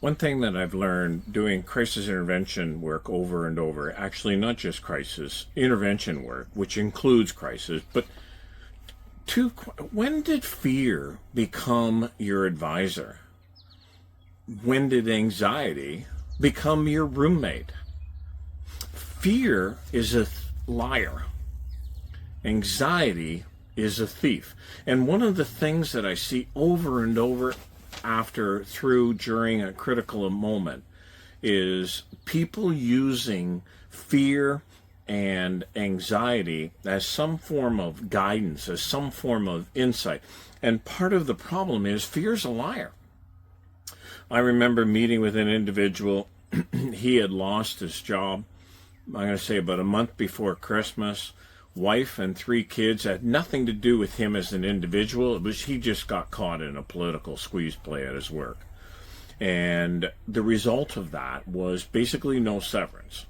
One thing that I've learned doing crisis intervention work over and over, actually not just crisis intervention work, which includes crisis, but when did fear become your advisor? When did anxiety become your roommate? Fear is a liar. Anxiety is a thief. And one of the things that I see over and over during a critical moment is people using fear and anxiety as some form of guidance, as some form of insight. And part of the problem is fear's a liar. I remember meeting with an individual. He had lost his job, I'm going to say about a month before Christmas. Wife and 3 kids, had nothing to do with him as an individual. It was he just got caught in a political squeeze play at his work. And the result of that was basically no severance.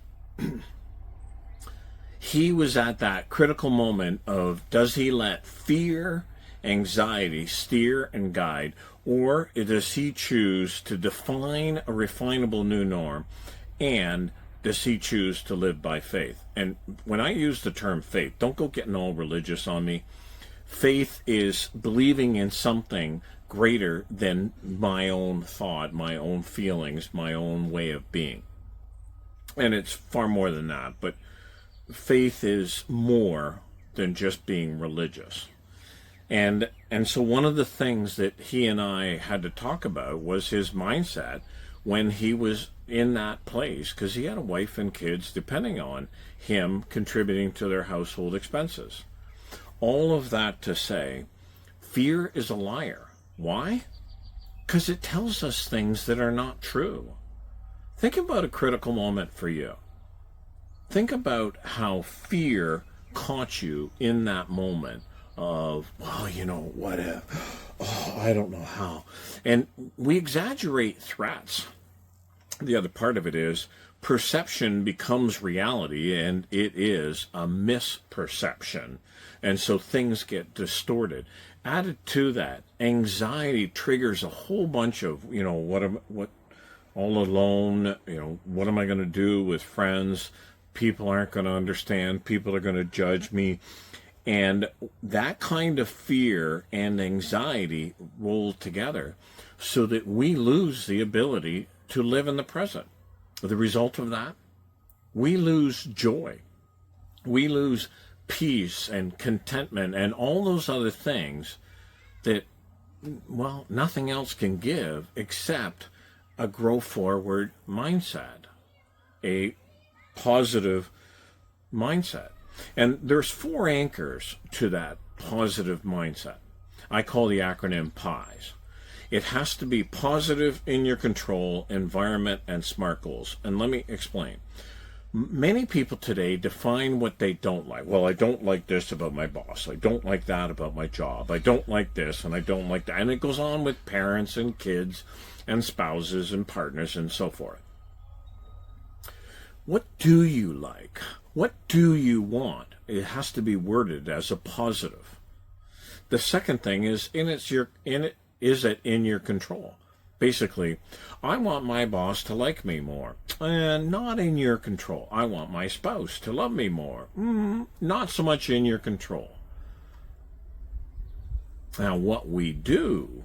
He was at that critical moment of, does he let fear, anxiety steer and guide, or does he choose to define a refinable new norm, and does he choose to live by faith? And when I use the term faith, don't go getting all religious on me. Faith is believing in something greater than my own thought, my own feelings, my own way of being. And it's far more than that, but faith is more than just being religious. And so one of the things that he and I had to talk about was his mindset when he was in that place, because he had a wife and kids depending on him contributing to their household expenses. All of that to say, fear is a liar. Why? Because it tells us things that are not true. Think about a critical moment for you. Think about how fear caught you in that moment of, well, what if? Oh, I don't know how. And we exaggerate threats. The other part of it is perception becomes reality, and it is a misperception. And so things get distorted. Added to that, anxiety triggers a whole bunch of, what all alone, what am I going to do with friends? People aren't going to understand. People are going to judge me. And that kind of fear and anxiety roll together so that we lose the ability to live in the present. The result of that, we lose joy. We lose peace and contentment and all those other things that, well, nothing else can give except a grow forward mindset, a positive mindset. And there's 4 anchors to that positive mindset. I call the acronym P.I.E.S. It has to be positive, in your control, environment, and SMART goals. And let me explain. Many people today define what they don't like. Well, I don't like this about my boss. I don't like that about my job. I don't like this and I don't like that. And it goes on with parents and kids and spouses and partners and so forth. What do you like? What do you want? It has to be worded as a positive. The second thing is, is it in your control? Basically, I want my boss to like me more. Not in your control. I want my spouse to love me more. Not so much in your control. Now, what we do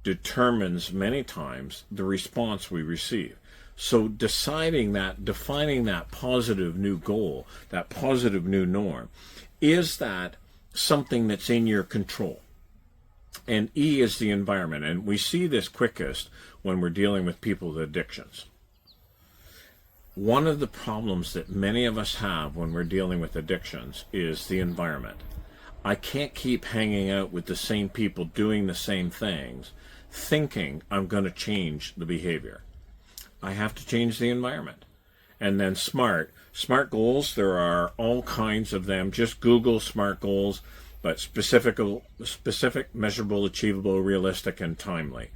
determines many times the response we receive. So defining that positive new goal, that positive new norm, is that something that's in your control? And E is the environment. And we see this quickest when we're dealing with people with addictions. One of the problems that many of us have when we're dealing with addictions is the environment. I can't keep hanging out with the same people doing the same things, thinking I'm going to change the behavior. I have to change the environment. And then SMART goals, there are all kinds of them. Just Google SMART goals, but specific, measurable, achievable, realistic, and timely.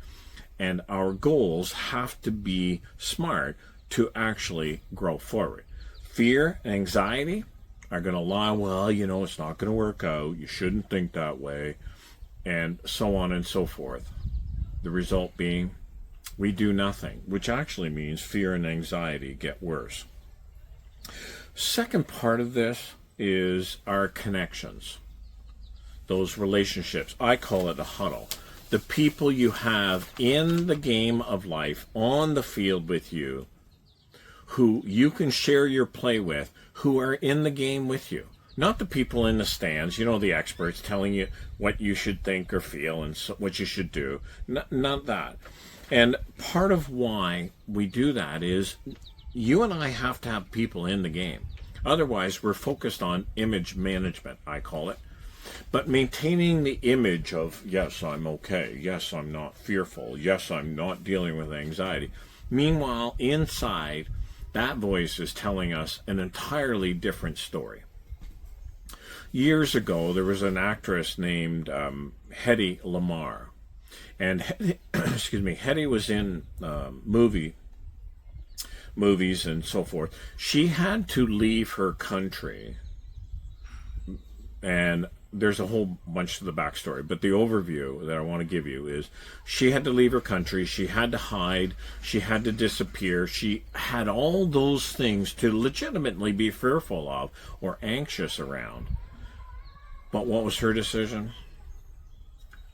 And our goals have to be SMART to actually grow forward. Fear and anxiety are going to lie, well, it's not going to work out, you shouldn't think that way, and so on and so forth. The result being we do nothing, which actually means fear and anxiety get worse. Second part of this is our connections, those relationships. I call it a huddle. The people you have in the game of life, on the field with you, who you can share your play with, who are in the game with you. Not the people in the stands, the experts telling you what you should think or feel and what you should do. Not that. And part of why we do that is you and I have to have people in the game. Otherwise, we're focused on image management, I call it. But maintaining the image of, yes, I'm okay. Yes, I'm not fearful. Yes, I'm not dealing with anxiety. Meanwhile, inside, that voice is telling us an entirely different story. Years ago, there was an actress named Hedy Lamarr. And Hedy was in movies and so forth. She had to leave her country, and there's a whole bunch to the backstory, but the overview that I want to give you is she had to leave her country, she had to hide, she had to disappear, she had all those things to legitimately be fearful of or anxious around. But what was her decision?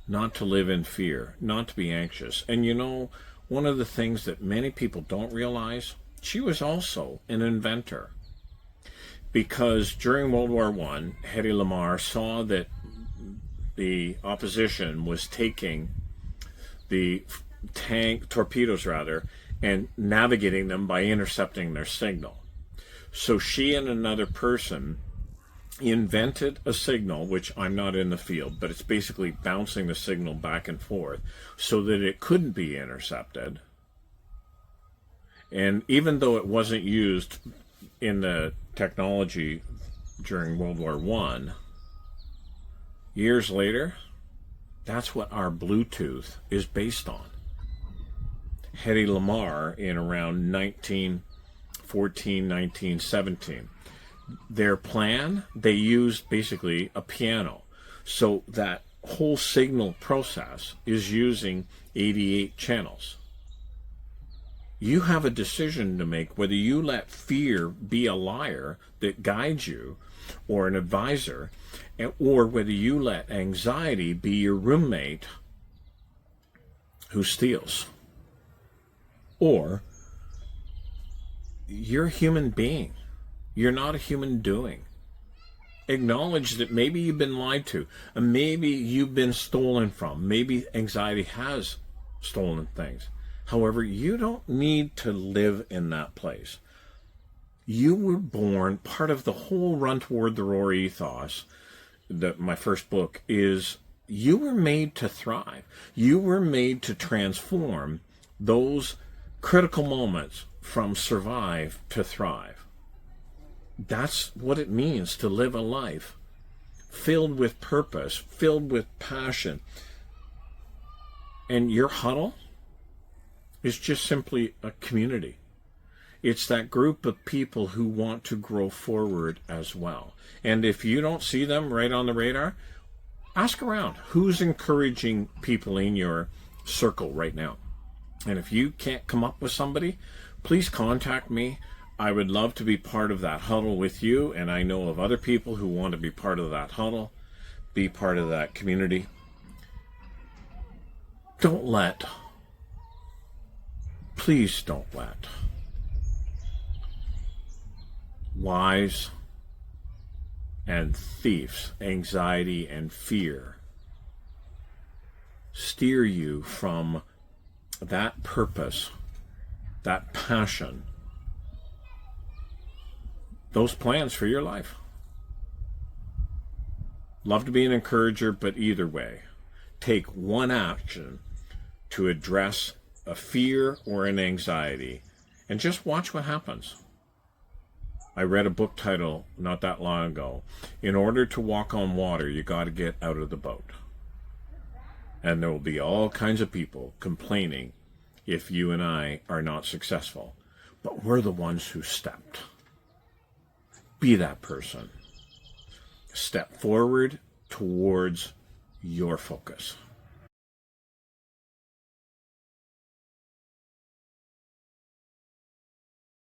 Not to live in fear, not to be anxious. And one of the things that many people don't realize, she was also an inventor. Because during World War I, Hedy Lamarr saw that the opposition was taking the torpedoes and navigating them by intercepting their signal. So she and another person invented a signal, which I'm not in the field, but it's basically bouncing the signal back and forth so that it couldn't be intercepted. And even though it wasn't used in the technology during World War I, years later, that's what our Bluetooth is based on. Hedy Lamarr, in around 1914, 1917, their plan, they used basically a piano. So that whole signal process is using 88 channels. You have a decision to make whether you let fear be a liar that guides you or an advisor, or whether you let anxiety be your roommate who steals. Or you're a human being. You're not a human doing. Acknowledge that maybe you've been lied to, and maybe you've been stolen from. Maybe anxiety has stolen things. However, you don't need to live in that place. You were born, part of the whole Run Toward the Roar ethos, that my first book is, you were made to thrive. You were made to transform those critical moments from survive to thrive. That's what it means to live a life filled with purpose, filled with passion. And your huddle is just simply a community. It's that group of people who want to grow forward as well. And if you don't see them right on the radar, ask around. Who's encouraging people in your circle right now? And if you can't come up with somebody, please contact me. I would love to be part of that huddle with you, and I know of other people who want to be part of that huddle, be part of that community. Please don't let lies and thieves, anxiety and fear steer you from that purpose, that passion, those plans for your life. Love to be an encourager, but either way, take one action to address a fear or an anxiety and just watch what happens. I read a book title not that long ago. In order to walk on water, you got to get out of the boat. And there will be all kinds of people complaining if you and I are not successful. But we're the ones who stepped. Be that person. Step forward towards your focus.